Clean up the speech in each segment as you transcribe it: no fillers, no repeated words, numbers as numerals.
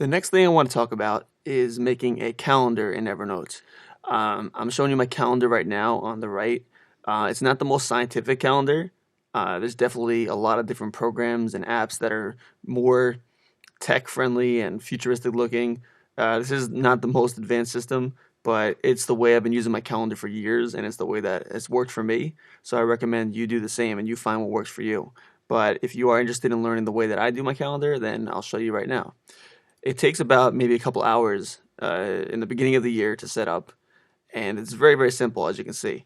The next thing I want to talk about is making a calendar in Evernote. I'm showing you my calendar right now on the right. It's not the most scientific calendar. There's definitely a lot of different programs and apps that are more tech friendly and futuristic looking. This is not the most advanced system, but it's the way I've been using my calendar for years, and it's the way that it's worked for me. So I recommend you do the same and you find what works for you. But if you are interested in learning the way that I do my calendar, then I'll show you right now. It takes about maybe a couple hours in the beginning of the year to set up, and it's very, very simple, as you can see.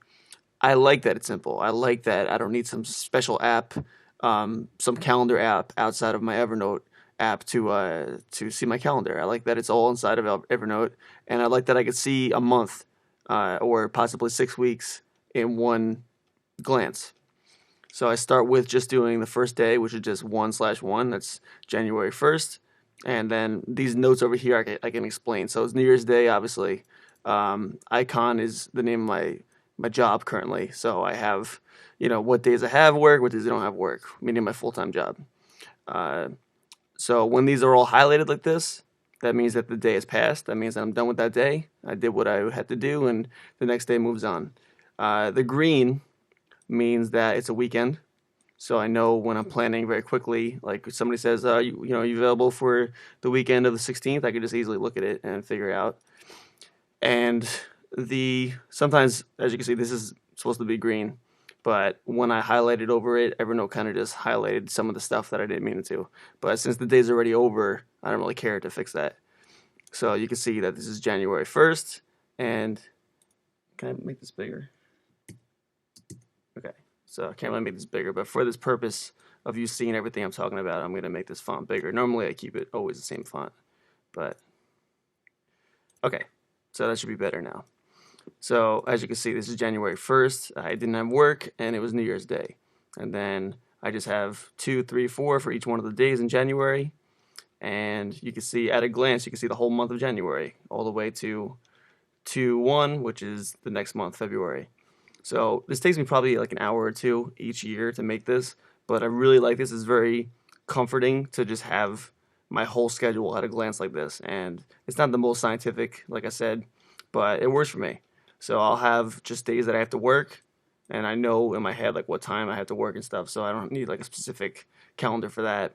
I like that it's simple. I like that I don't need some special app, some calendar app outside of my Evernote app to see my calendar. I like that it's all inside of Evernote, and I like that I could see a month or possibly 6 weeks in one glance. So I start with just doing the first day, which is just 1/1. That's January 1st. And then these notes over here I can explain. So it's New Year's Day, obviously. Icon is the name of my job currently. So I have, what days I have work, what days I don't have work, meaning my full-time job. Uh, so when these are all highlighted like this, that means that the day has passed. That means that I'm done with that day. I did what I had to do, and the next day moves on. The green means that it's a weekend. So I know when I'm planning very quickly, like if somebody says, are you available for the weekend of the 16th? I could just easily look at it and figure it out. And sometimes, as you can see, this is supposed to be green, but when I highlighted over it, Evernote kind of just highlighted some of the stuff that I didn't mean it to. But since the day's already over, I don't really care to fix that. So you can see that this is January 1st, and can I make this bigger? Okay. So I can't really make this bigger, but for this purpose of you seeing everything I'm talking about, I'm going to make this font bigger. Normally I keep it always the same font, but okay, so that should be better now. So as you can see, this is January 1st. I didn't have work, and it was New Year's Day. And then I just have 2, 3, 4 for each one of the days in January. And you can see at a glance, you can see the whole month of January, all the way to 2/1, which is the next month, February. So this takes me probably like an hour or two each year to make this, but I really like this. It's very comforting to just have my whole schedule at a glance like this. And it's not the most scientific, like I said, but it works for me. So I'll have just days that I have to work, and I know in my head like what time I have to work and stuff, so I don't need like a specific calendar for that.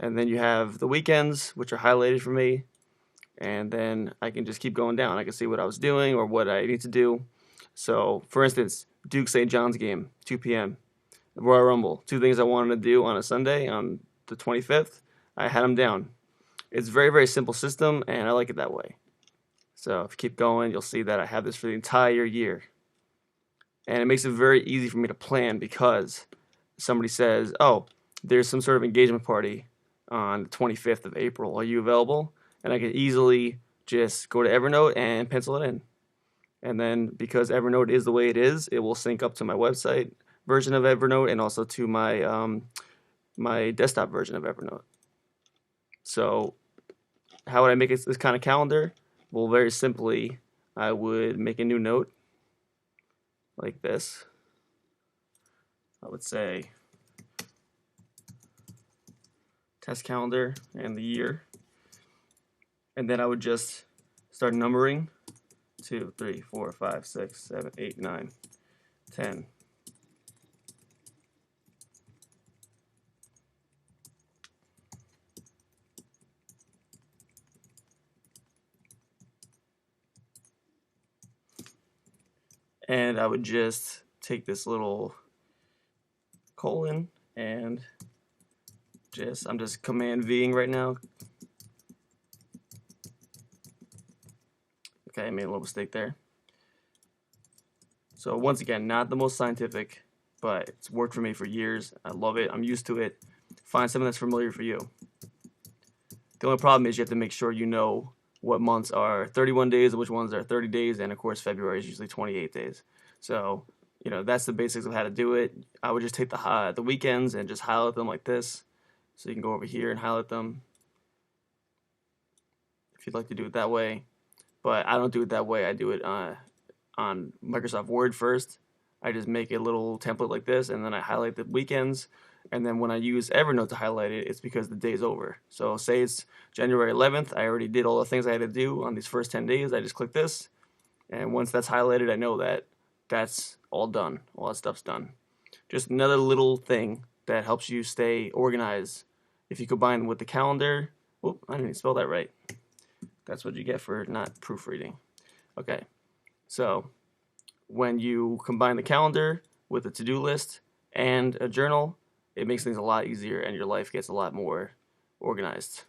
And then you have the weekends, which are highlighted for me, and then I can just keep going down. I can see what I was doing or what I need to do. So, for instance, Duke St. John's game, 2 p.m. Royal Rumble, two things I wanted to do on a Sunday on the 25th. I had them down. It's a very, very simple system, and I like it that way. So if you keep going, you'll see that I have this for the entire year. And it makes it very easy for me to plan because somebody says, oh, there's some sort of engagement party on the 25th of April. Are you available? And I can easily just go to Evernote and pencil it in. And then because Evernote is the way it is, it will sync up to my website version of Evernote and also to my desktop version of Evernote. So how would I make this kind of calendar? Well, very simply, I would make a new note like this. I would say test calendar and the year. And then I would just start numbering 2, 3, 4, 5, 6, 7, 8, 9, 10. And I would just take this little colon and I'm just command Ving right now. Okay, I made a little mistake there. So once again, not the most scientific, but it's worked for me for years. I love it. I'm used to it. Find something that's familiar for you. The only problem is you have to make sure you know what months are 31 days and which ones are 30 days, and of course February is usually 28 days. So, that's the basics of how to do it. I would just take the weekends and just highlight them like this. So you can go over here and highlight them if you'd like to do it that way. But I don't do it that way. I do it on Microsoft Word first. I just make a little template like this, and then I highlight the weekends, And then when I use Evernote to highlight it, it's because the day's over. So say it's January 11th, I already did all the things I had to do on these first 10 days. I just click this, and once that's highlighted, I know that that's all done. All that stuff's done. Just another little thing that helps you stay organized. If you combine with the calendar, oh, I didn't even spell that right. That's what you get for not proofreading. Okay, so when you combine the calendar with a to-do list and a journal, it makes things a lot easier and your life gets a lot more organized.